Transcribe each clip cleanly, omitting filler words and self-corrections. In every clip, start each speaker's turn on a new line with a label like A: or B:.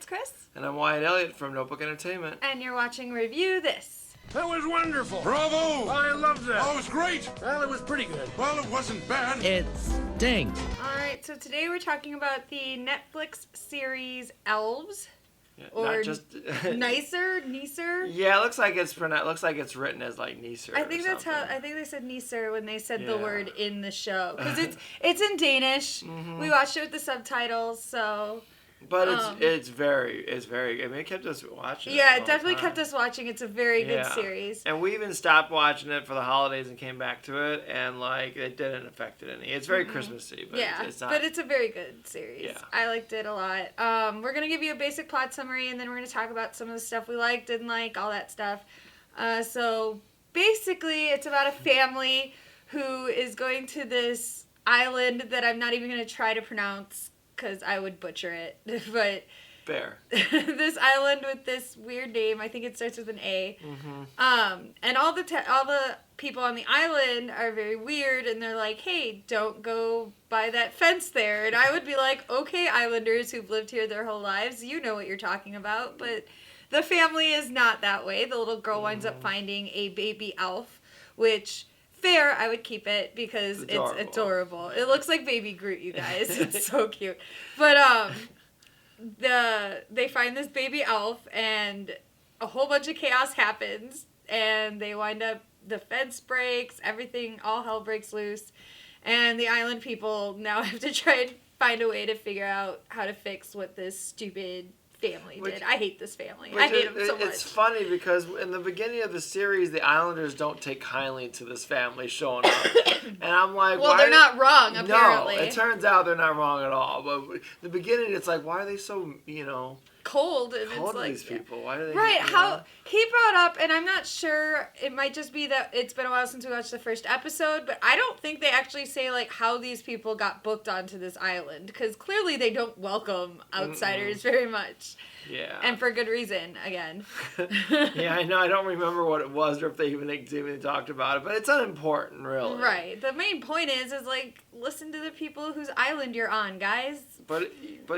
A: it's Kris.
B: And I'm Wyatt Elliott from Notebook Entertainment.
A: And you're watching Review This.
C: That was wonderful.
D: Bravo!
C: I loved that.
D: Oh, it was great.
C: Well, it was pretty good.
D: Well, it wasn't bad.
E: It stinks.
A: Alright, so today we're talking about the Netflix series Elves.
B: Yeah,
A: Or
B: not just
A: Neeser?
B: Yeah, it looks like it's written as like Neeser.
A: I think that's how. I think they said Neeser when they said the word in the show because it's in Danish. Mm-hmm. We watched it with the subtitles, so.
B: But it's very. I mean, it kept us watching.
A: Yeah, it definitely kept us watching. It's a very good
B: Yeah.
A: series.
B: And we even stopped watching it for the holidays and came back to it, and like it didn't affect it any. It's very Christmassy, but it's not.
A: But it's a very good series.
B: Yeah.
A: I liked it a lot. We're gonna give you a basic plot summary, and then we're gonna talk about some of the stuff we liked, didn't like, all that stuff. So basically, it's about a family who is going to this island that I'm not even gonna try to pronounce because I would butcher it, but.
B: Bear.
A: This island with this weird name. I think it starts with an A.
B: Mm-hmm.
A: And all the people on the island are very weird, and they're like, "Hey, don't go by that fence there." And I would be like, "Okay, islanders who've lived here their whole lives, you know what you're talking about." But the family is not that way. The little girl winds up finding a baby elf, which. Fair, I would keep it because it's adorable. It looks like Baby Groot, you guys. It's so cute. But they find this baby elf, and a whole bunch of chaos happens, and they wind up, the fence breaks, everything, all hell breaks loose, and the island people now have to try and find a way to figure out how to fix what this stupid family did. I hate this family. I hate them so much.
B: It's funny because in the beginning of the series, the Islanders don't take kindly to this family showing up. And I'm like,
A: well, they're not wrong, apparently.
B: No, it turns out they're not wrong at all. But in the beginning, it's like, why are they so,
A: cold, and
B: cold
A: it's like
B: these people? Why do they?
A: Right? How he brought up, and I'm not sure. It might just be that it's been a while since we watched the first episode, but I don't think they actually say like how these people got booked onto this island because clearly they don't welcome outsiders very much.
B: Yeah.
A: And for good reason, again.
B: Yeah, I know. I don't remember what it was or if they even talked about it, but it's unimportant, really.
A: Right. The main point is like listen to the people whose island you're on, guys.
B: But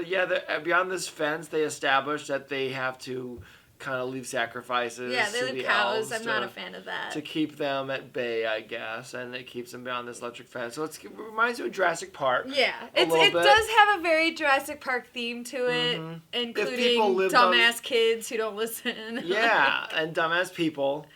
B: yeah, beyond this fence, they established that they have to kind of leave sacrifices.
A: Yeah, they
B: to
A: leave
B: the
A: cows.
B: elves
A: I'm not a fan of that.
B: To keep them at bay, I guess, and it keeps them beyond this electric fence. So it reminds you of Jurassic Park.
A: Yeah, it does have a very Jurassic Park theme to it, including dumbass kids who don't listen.
B: Yeah, and dumbass people.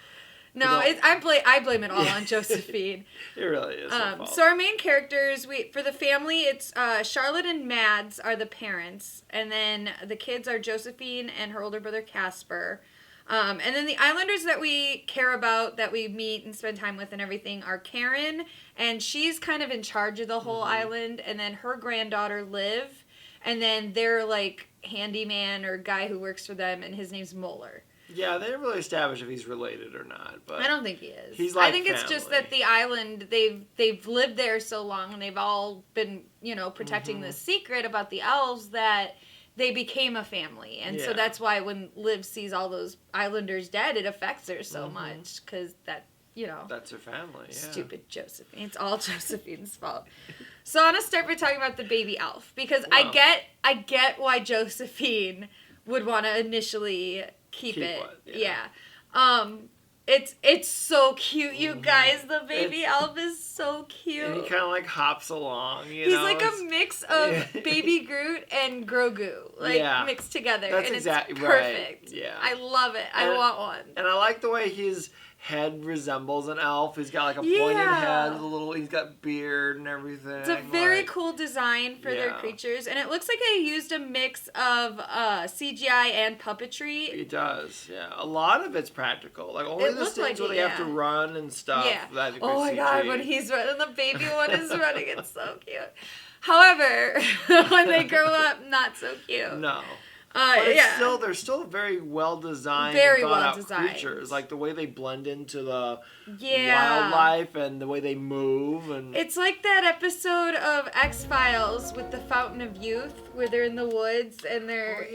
A: No, I blame it all on Josephine.
B: It really is her fault.
A: So our main characters, for the family, it's Charlotte and Mads are the parents, and then the kids are Josephine and her older brother Casper. And then the islanders that we care about, that we meet and spend time with and everything, are Karen, and she's kind of in charge of the whole island, and then her granddaughter Liv, and then their like handyman or guy who works for them, and his name's Moeller.
B: Yeah, they didn't really establish if he's related or not, but
A: I don't think he is.
B: He's like
A: I think it's just that the island they've lived there so long and they've all been, protecting this secret about the elves that they became a family. And so that's why when Liv sees all those islanders dead, it affects her so much cuz that,
B: that's her family. Yeah.
A: Stupid Josephine. It's all Josephine's fault. So I want to start by talking about the baby elf because I get why Josephine would want to initially keep it. Yeah. It's so cute, you guys. The baby elf is so cute.
B: And he kind of like hops along,
A: He's like a mix of Baby Groot and Grogu, mixed together.
B: That's
A: and
B: exactly
A: it's perfect.
B: Right. Yeah.
A: I love it. I want one.
B: And I like the way his head resembles an elf. He's got like a pointed head, he's got beard and everything.
A: It's a very cool design for their creatures, and it looks like they used a mix of CGI and puppetry.
B: It does, yeah. A lot of it's practical. Like only the scenes where they have to run and stuff.
A: Yeah. Oh my god, when he's running, the baby one is running, it's so cute. However, when they grow up, not so cute.
B: No. But they're still very well designed,
A: very
B: and
A: well
B: thought out
A: designed
B: creatures. Like the way they blend into the wildlife and the way they move, and
A: it's like that episode of X-Files with the Fountain of Youth, where they're in the woods and they're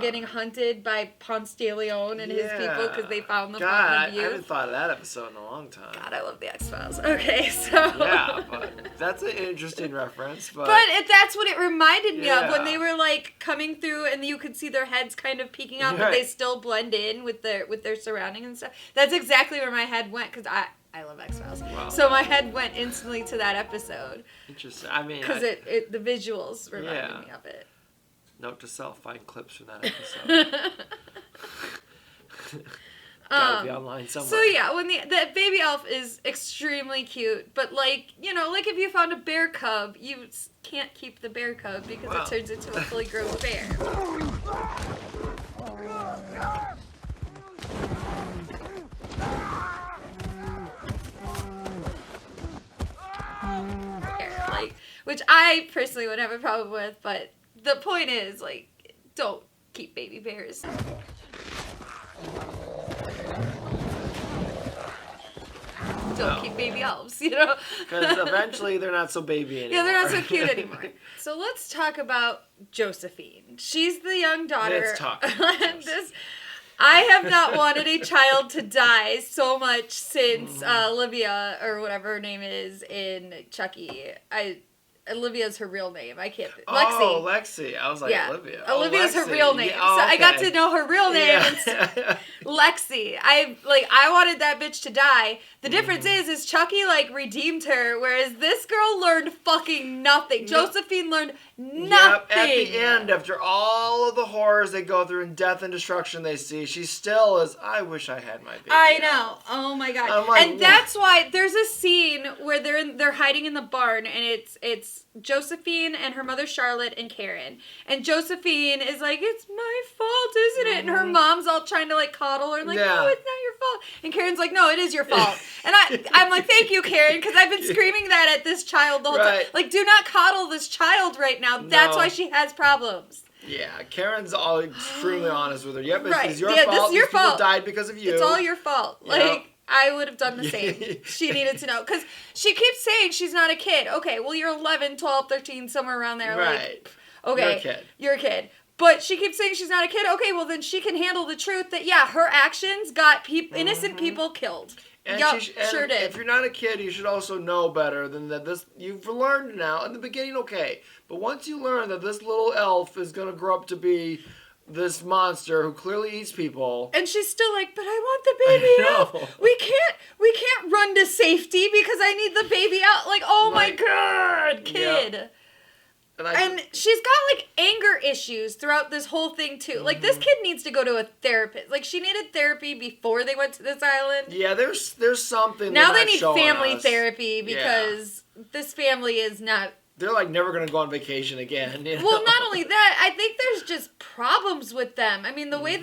A: getting hunted by Ponce de Leon and his people because they found the Fountain of Youth.
B: I haven't thought of that episode in a long time.
A: God, I love the X-Files. Okay, so
B: yeah, but that's an interesting reference. But
A: that's what it reminded me of when they were like coming through, and you could see their heads kind of peeking out, but they still blend in with their surroundings and stuff. That's exactly where my head went, because I love X-Files.
B: Wow.
A: So my head went instantly to that episode.
B: Interesting. I mean,
A: because the visuals reminded me of it.
B: Note to self: find clips from that episode. Gotta be online somewhere.
A: So yeah, when the baby elf is extremely cute, but like if you found a bear cub, you can't keep the bear cub because it turns into a fully grown bear. Which I personally would have a problem with, but the point is, like, don't keep baby bears. Don't keep baby elves,
B: Because eventually they're not so baby anymore.
A: Yeah, they're not so cute anymore. So let's talk about Josephine. She's the young daughter.
B: Let's talk.
A: I have not wanted a child to die so much since Olivia, or whatever her name is, in Chucky. Olivia's her real name. I can't. Lexi.
B: Oh, Lexi. I was like, Olivia.
A: Olivia's
B: Lexi.
A: her real name.
B: Yeah,
A: So I got to know her real name.
B: Yeah.
A: Lexi. I wanted that bitch to die. The difference is Chucky redeemed her, whereas this girl learned fucking nothing. Josephine learned nothing.
B: Yep, at the end, after all of the horrors they go through and death and destruction they see, she still is, I wish I had my baby.
A: I know. Oh my god. And that's why there's a scene where they're hiding in the barn, and it's Josephine and her mother Charlotte and Karen. And Josephine is like, it's my fault, isn't it? And her mom's all trying to coddle her and no, it's not your fault. And Karen's like, no, it is your fault. And I'm like, thank you, Karen, because I've been screaming that at this child the whole time. Like, do not coddle this child right now. That's why she has problems.
B: Yeah, Karen's all extremely honest with her. Yep,
A: right.
B: it's your fault.
A: This is your
B: These
A: fault.
B: People died because of you.
A: It's all your fault.
B: Yep.
A: I would have done the same. She needed to know. Because she keeps saying she's not a kid. Okay, well, you're 11, 12, 13, somewhere around there.
B: Right.
A: Okay. You're a kid. But she keeps saying she's not a kid. Okay, well, then she can handle the truth that, her actions got innocent people killed.
B: And
A: sure did.
B: If you're not a kid, you should also know better than that. You've learned now. In the beginning, okay. But once you learn that this little elf is going to grow up to be this monster who clearly eats people.
A: And she's still like, but I want the baby elf. We can't run to safety because I need the baby out. My god, kid. Yep. And she's got anger issues throughout this whole thing too. This kid needs to go to a therapist. She needed therapy before they went to this island.
B: Yeah, there's something.
A: Now they need family therapy because this family is not.
B: They're never gonna go on vacation again. You know?
A: Well, not only that, I think there's just problems with them. I mean, the way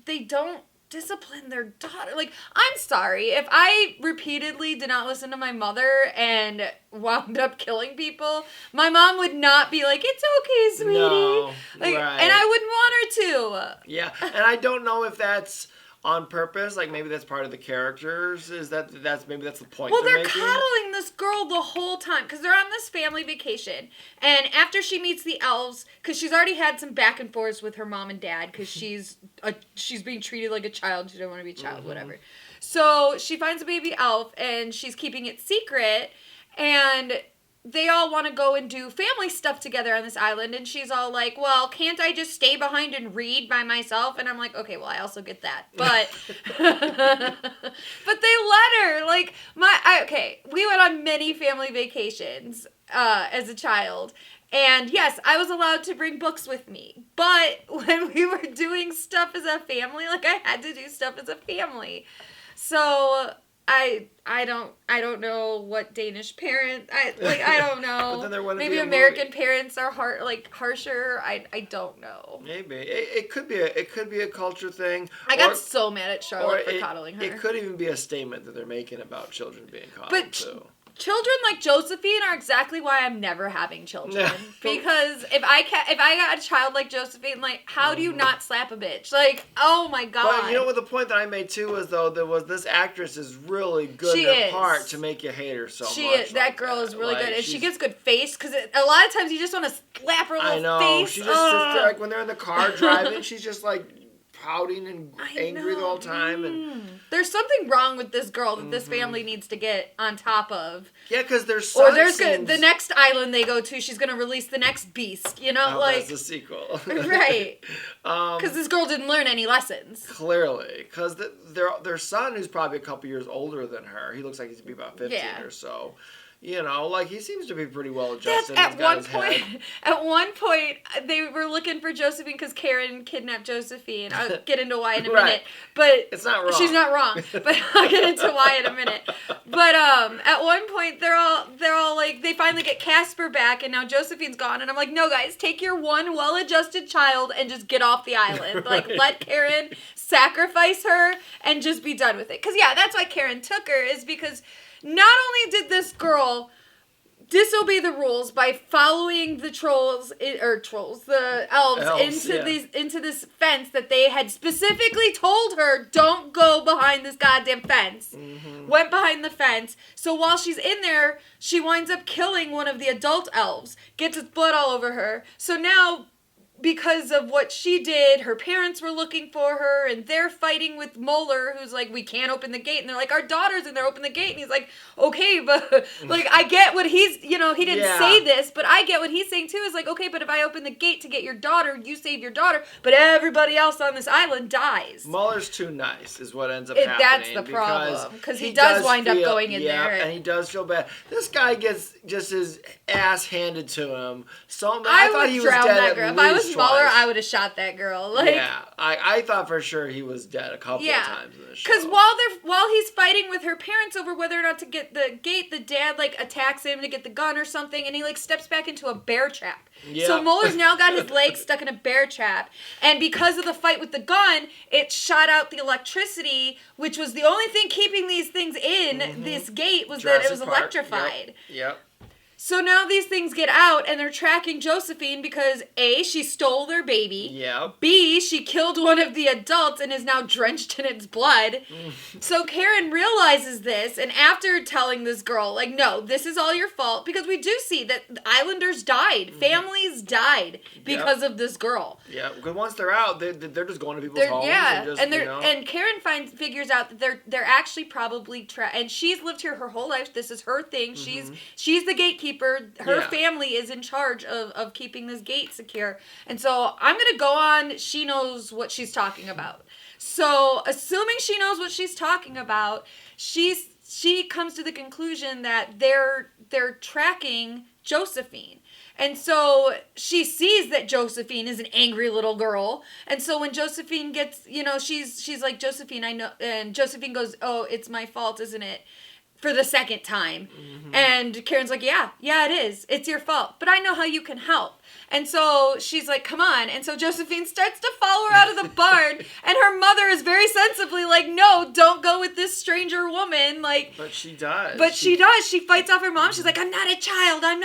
A: they don't discipline their daughter. I'm sorry if I repeatedly did not listen to my mother and wound up killing people. My mom would not be like, "It's okay, sweetie."
B: No, right.
A: And I wouldn't want her to.
B: Yeah, and I don't know if that's on purpose, maybe that's part of the characters, that's the point.
A: Well, they're coddling this girl the whole time because they're on this family vacation, and after she meets the elves, because she's already had some back and forths with her mom and dad because she's being treated like a child. She doesn't want to be a child, whatever. So she finds a baby elf and she's keeping it secret, and they all want to go and do family stuff together on this island, and she's all like, well, can't I just stay behind and read by myself? And I'm like, okay, well, I also get that. But but they let her. We went on many family vacations as a child. And yes, I was allowed to bring books with me. But when we were doing stuff as a family, I had to do stuff as a family. So I don't know what Danish parents. I don't know.
B: But then
A: maybe American parents are harsher. I don't know.
B: Maybe it could be a culture thing.
A: I got so mad at Charlotte for coddling her.
B: It could even be a statement that they're making about children being coddled too.
A: Children like Josephine are exactly why I'm never having children. Because if I got a child like Josephine, how do you not slap a bitch? Oh my god.
B: But you know what the point that I made too was this actress is really good in her part to make you hate her so much.
A: She is. That girl is really good, and she gives good face because a lot of times you just want to slap her little face.
B: She just sits there when they're in the car driving. She's just pouting and angry the whole time. And
A: there's something wrong with this girl that this family needs to get on top of.
B: Yeah, because there's
A: the next island they go to, she's gonna release the next beast. You know,
B: that's the sequel,
A: right? Because this girl didn't learn any lessons.
B: Clearly, because their son, who's probably a couple years older than her, he looks like he's to be about 15 or so. You know, like, he seems to be pretty well adjusted.
A: At one point, they were looking for Josephine because Karen kidnapped Josephine. I'll get into why in a minute. But
B: it's not wrong.
A: She's not wrong. But I'll get into why in a minute. But at one point, they're all like, they finally get Casper back, and now Josephine's gone. And I'm like, no, guys, take your one well-adjusted child and just get off the island. Like, let Karen sacrifice her and just be done with it. Because, yeah, that's why Karen took her, is because not only did this girl disobey the rules by following the the elves into this fence that they had specifically told her, don't go behind this goddamn fence. Went behind the fence. So while she's in there, she winds up killing one of the adult elves, gets its blood all over her. So now, because of what she did, her parents were looking for her, and they're fighting with Moeller, who's like, we can't open the gate. And they're like, our daughter's in there, open the gate. And he's like, okay, but, like, I get what he's, he didn't say this, but I get what he's saying, too, is like, okay, but if I open the gate to get your daughter, you save your daughter, but everybody else on this island dies.
B: Mueller's too nice, is what ends up happening.
A: That's the problem, because he does wind up going in there.
B: And he does feel bad. This guy gets just his ass handed to him. So
A: I
B: thought he was
A: drown
B: dead
A: that
B: at
A: girl.
B: least
A: If I was Mueller,
B: twice.
A: I would have shot that girl. Like,
B: yeah, I thought for sure he was dead a couple of times in the show.
A: Because while he's fighting with her parents over whether or not to get the gate, the dad like attacks him to get the gun or something, and he like steps back into a bear trap. Yep. So Mueller's now got his legs stuck in a bear trap, and because of the fight with the gun, it shot out the electricity, which was the only thing keeping these things in this gate was that it was electrified.
B: Yep.
A: So now these things get out, and they're tracking Josephine because A, she stole their baby.
B: Yeah.
A: B, she killed one of the adults and is now drenched in its blood. So Karen realizes this, and after telling this girl, like, no, this is all your fault, because we do see that islanders died. Families died because of this girl.
B: Yeah, because once they're out, they're just going to people's homes.
A: Yeah,
B: and
A: and Karen figures out that they're actually probably and she's lived here her whole life. This is her thing. She's the gatekeeper. Her family is in charge of keeping this gate secure. And so I'm going to go on, she knows what she's talking about. So assuming she knows what she's talking about, she comes to the conclusion that they're tracking Josephine. And so she sees that Josephine is an angry little girl. And so when Josephine gets, she's like, Josephine, I know. And Josephine goes, oh, it's my fault, isn't it? For the second time. And Karen's like, yeah, it is. It's your fault. But I know how you can help. And so she's like, come on. And so Josephine starts to follow her out of the barn. And her mother is very sensibly like, no, don't go with this stranger woman. Like,
B: but she does.
A: She does. She fights off her mom. She's like, I'm not a child. Blah,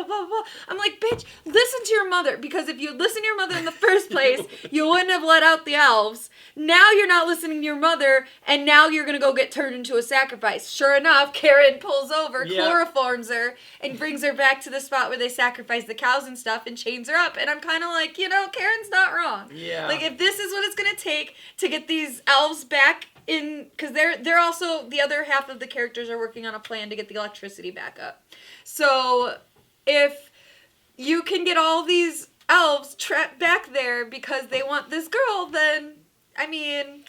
A: blah, blah. I'm like, bitch, listen to your mother. Because if you listen to your mother in the first place, you wouldn't have let out the elves. Now you're not listening to your mother. And now you're going to go get turned into a sacrifice. Sure enough, Karen pulls over, chloroforms her, and brings her back to the spot where they sacrifice the cows and stuff and chains her up. And I'm kind of like, Karen's not wrong.
B: Yeah.
A: Like, if this is what it's going to take to get these elves back in, because they're also, the other half of the characters are working on a plan to get the electricity back up. So if you can get all these elves trapped back there because they want this girl, then, I mean,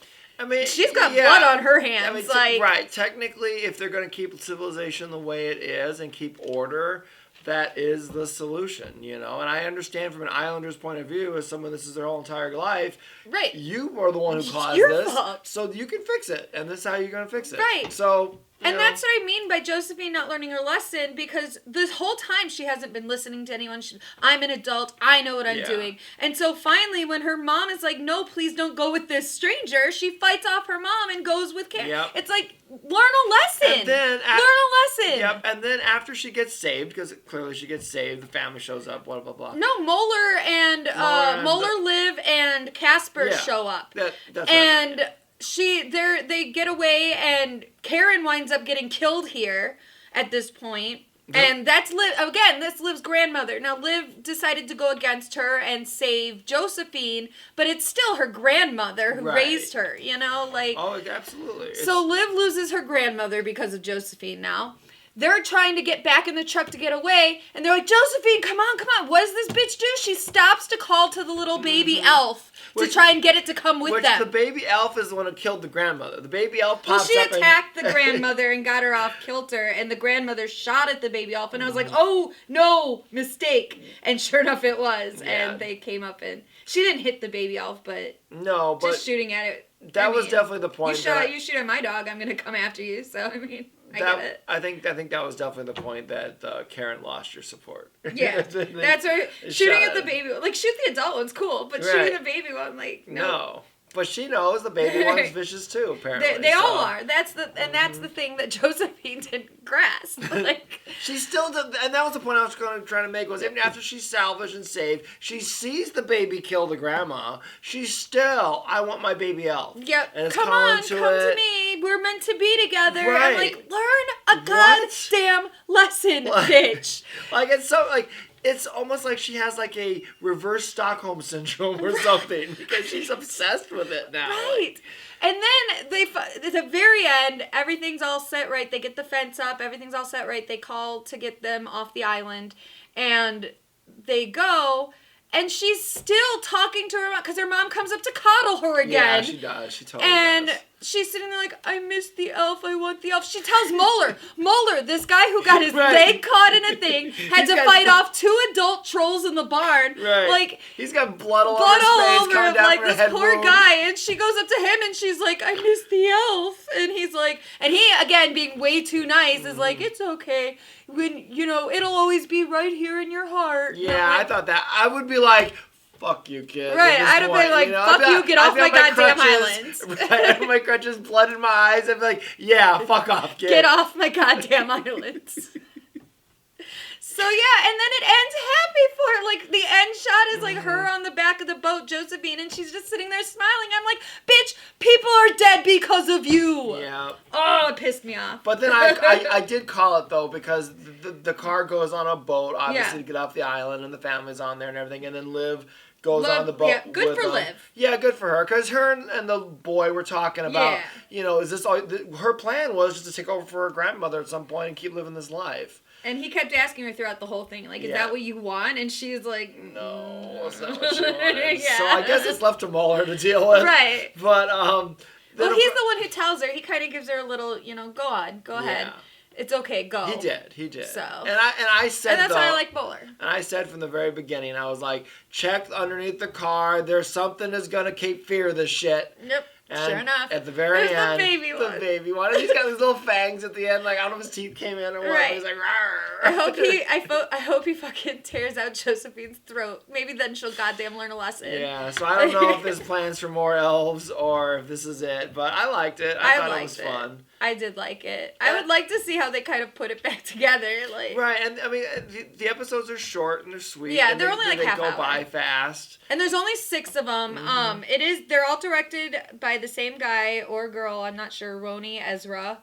A: she's got blood on her hands.
B: Right. Technically, if they're going to keep civilization the way it is and keep order, that is the solution, And I understand from an Islander's point of view, as someone this is their whole entire life. Right. You are the one who caused this, fault. So you can fix it, and this is how you're going to fix it. Right. So.
A: And that's what I mean by Josephine not learning her lesson, because this whole time she hasn't been listening to anyone. I'm an adult. I know what I'm doing. And so finally, when her mom is like, no, please don't go with this stranger, she fights off her mom and goes with Karen. Yep. It's like, learn a lesson.
B: And then
A: learn a lesson.
B: Yep. And then after she gets saved, because clearly she gets saved, the family shows up, blah, blah, blah.
A: No, Moeller, Liv, and Casper show up.
B: That's
A: and right. They get away, and Karen winds up getting killed here at this point. And that's Liv, again, that's Liv's grandmother. Now, Liv decided to go against her and save Josephine, but it's still her grandmother who raised her, you know? Like,
B: oh, absolutely.
A: So Liv loses her grandmother because of Josephine now. They're trying to get back in the truck to get away, and they're like, Josephine, come on. What does this bitch do? She stops to call to the little baby elf to try and get it to come with them.
B: The baby elf is the one who killed the grandmother. The baby elf pops up.
A: Well, she attacked the grandmother and got her off kilter, and the grandmother shot at the baby elf, and I was like, oh, no, mistake. And sure enough, it was, and they came up and... She didn't hit the baby elf, but...
B: No, but...
A: Just shooting at it.
B: That was definitely the point.
A: You shoot at my dog, I'm going to come after you, so, I mean... I get it.
B: I think that was definitely the point that Karen lost your support.
A: Yeah, that's right. Shooting at the baby, like shoot the adult one's cool, but shooting the baby one, like no.
B: But she knows the baby one's vicious too. Apparently,
A: they all are. That's the thing that Josephine didn't grasp. Like
B: she still did, and that was the point I was trying to make. Was even after she's salvaged and saved, she sees the baby kill the grandma. She's still, I want my baby elf.
A: Yep.
B: And it's
A: come to me. We're meant to be together.
B: Right.
A: I'm like, learn a goddamn lesson, bitch.
B: Like it's so like. It's almost like she has like a reverse Stockholm syndrome or something because she's obsessed with it now.
A: Right. And then at the very end, everything's all set right. They get the fence up. Everything's all set right. They call to get them off the island. And they go. And she's still talking to her mom because her mom comes up to coddle her again.
B: Yeah, she does. She totally does.
A: She's sitting there like, I miss the elf. I want the elf. She tells Mueller, this guy who got his leg caught in a thing, had to fight off 2 adult trolls in the barn.
B: Right.
A: Like
B: he's got blood all over his face, coming down
A: like
B: from her
A: this
B: head
A: poor
B: wound.
A: guy. And she goes up to him and she's like, I miss the elf. And he's like, and he again being way too nice is like, it's okay. When it'll always be right here in your heart.
B: Yeah, I thought that. I would be like, fuck you, kid.
A: Right, I'd have been like, fuck you, get off my goddamn islands.
B: Right, I have my crutches, blood in my eyes. I'd be like, yeah, fuck off, kid.
A: Get off my goddamn islands. So yeah, and then it ends happy for her. Like the end shot is like her on the back of the boat, Josephine, and she's just sitting there smiling. I'm like, bitch, people are dead because of you.
B: Yeah.
A: Oh, it pissed me off.
B: But then I did call it though because the car goes on a boat, obviously to get off the island, and the family's on there and everything, and then Liv goes on the boat.
A: Yeah, good for Liv.
B: Yeah, good for her, because her and the boy were talking about, is this all? Her plan was just to take over for her grandmother at some point and keep living this life.
A: And he kept asking her throughout the whole thing, like, is that what you want? And she's like,
B: no, that's not what she wanted. So I guess it's left to Mueller to deal with.
A: Right.
B: But,
A: well, he's the one who tells her. He kind of gives her a little, go on, go ahead. It's okay, go.
B: He did.
A: So.
B: And I said,
A: and that's why I like Mueller.
B: And I said from the very beginning, I was like, check underneath the car. There's something that's going to Cape Fear this shit.
A: Yep. And sure enough.
B: At the very end.
A: The baby one.
B: And he's got these little fangs at the end. Like, I don't know if his teeth came in or what. Right. He's like, rawr.
A: I hope he fucking tears out Josephine's throat. Maybe then she'll goddamn learn a lesson.
B: Yeah, so I don't know if there's plans for more elves or if this is it. But I liked it. I thought it was fun.
A: I did like it. I would like to see how they kind of put it back together. Like
B: right, and I mean, the episodes are short and they're sweet.
A: Yeah,
B: and
A: they're only like half hour.
B: They go by fast.
A: And there's only 6 of them. They're all directed by the same guy or girl. I'm not sure. Ronnie Ezra.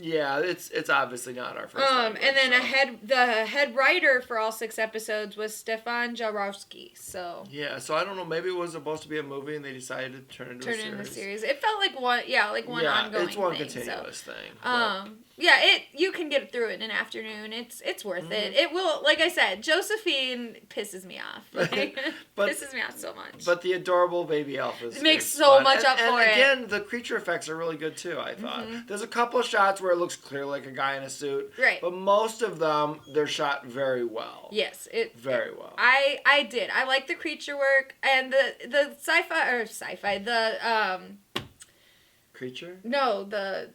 B: Yeah, it's obviously not our first time.
A: And then the head writer for all 6 episodes was Stefan Jarowski. So
B: yeah, so I don't know. Maybe it was supposed to be a movie, and they decided to turn it into a series.
A: It felt like one ongoing.
B: It's one
A: thing,
B: continuous thing.
A: You can get through it in an afternoon. It's worth it. It will, like I said, Josephine pisses me off. Pisses me off so much.
B: But the adorable baby elf
A: makes so
B: fun.
A: much up for it.
B: And again, the creature effects are really good too. I thought there's a couple of shots where it looks clearly like a guy in a suit. Right. But most of them, they're shot very well.
A: Yes,
B: very well.
A: I did. I like the creature work and the
B: creature.
A: No, the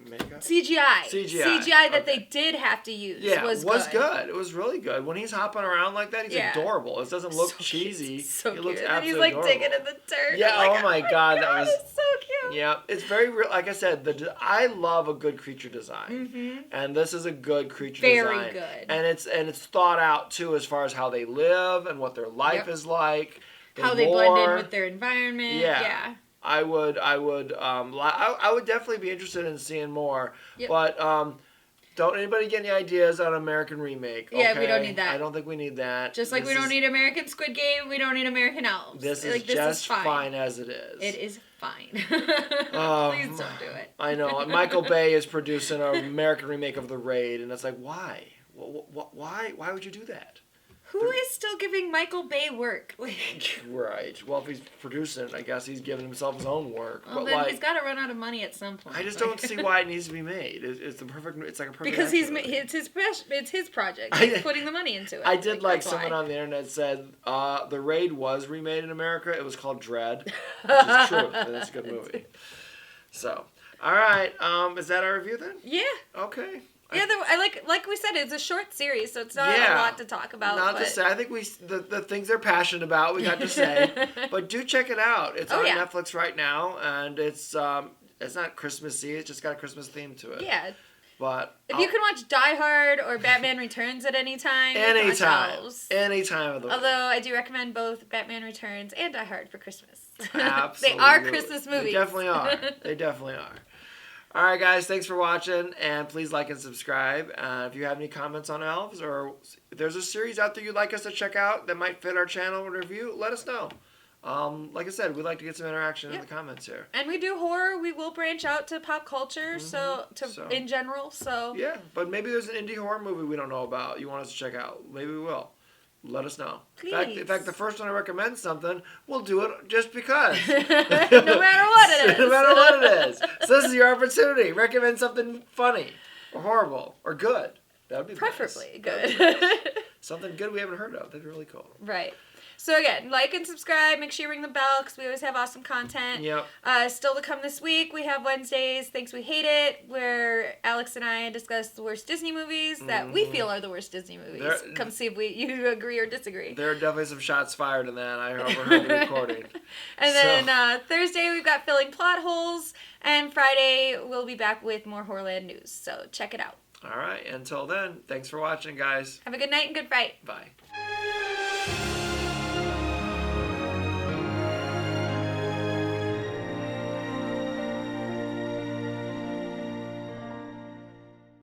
B: makeup?
A: CGI that they did have to use was good.
B: It was really good. When he's hopping around like that, he's adorable. It doesn't look cheesy.
A: So
B: he looks
A: cute.
B: absolutely
A: And he's like
B: adorable.
A: digging in the dirt.
B: Yeah,
A: like,
B: oh my god, that was
A: so cute.
B: Yeah, it's very real. Like I said, I love a good creature design. And this is a good creature design.
A: Very good.
B: And it's thought out too as far as how they live and what their life is like.
A: How they blend in with their environment. Yeah.
B: I would definitely be interested in seeing more. Yep. But Don't anybody get any ideas on American remake?
A: Yeah, we don't
B: okay?
A: need that.
B: I don't think we need that.
A: Just like we don't need American Squid Game, we don't need American Elves.
B: This is
A: like,
B: just fine as it is.
A: It is fine. Please don't do it.
B: I know. Michael Bay is producing an American remake of The Raid, and it's like, why? Why? Why would you do that?
A: Who is still giving Michael Bay work?
B: Right. Well, if he's producing it, I guess he's giving himself his own work.
A: Well,
B: but
A: then
B: like,
A: he's got to run out of money at some point.
B: I just don't see why it needs to be made. It's the perfect. It's like a perfect.
A: Because it's his project. He's putting the money into it.
B: I did like
A: that's
B: someone
A: why.
B: on the internet said The Raid was remade in America. It was called Dread, which is true. And it's a good movie. So, all right. Is that our review then?
A: Yeah.
B: Okay.
A: Yeah, I like we said, it's a short series, so it's not a lot to talk about.
B: Not to say. I think the things they're passionate about, we got to say. But do check it out. It's on Netflix right now, and it's not Christmassy. It's just got a Christmas theme to it.
A: Yeah.
B: But
A: if you can watch Die Hard or Batman Returns at any time,
B: any time of the week.
A: Although I do recommend both Batman Returns and Die Hard for Christmas.
B: Absolutely.
A: They are Christmas movies.
B: They definitely are. They definitely are. All right, guys, thanks for watching, and please like and subscribe. If you have any comments on Elves, or if there's a series out there you'd like us to check out that might fit our channel or review, let us know. Like I said, we'd like to get some interaction in the comments here.
A: And we do horror. We will branch out to pop culture, in general. So
B: yeah, but maybe there's an indie horror movie we don't know about you want us to check out. Maybe we will. Let us know.
A: Please.
B: In fact, the first one I recommend something, we'll do it just because.
A: No matter what it is.
B: No matter what it is. So this is your opportunity. Recommend something funny or horrible or good. That would be
A: preferably
B: nice.
A: good.
B: Something good we haven't heard of. That'd be really cool.
A: Right. So again, like and subscribe. Make sure you ring the bell because we always have awesome content.
B: Yep.
A: Still to come this week, we have Wednesdays, Thanks We Hate It, where Alex and I discuss the worst Disney movies that we feel are the worst Disney movies. Come see if you agree or disagree.
B: There are definitely some shots fired in that. I overheard the recording.
A: And then Thursday, we've got Filling Plot Holes. And Friday, we'll be back with more Horrorland news. So check it out.
B: All right. Until then, thanks for watching, guys.
A: Have a good night and good fight.
B: Bye.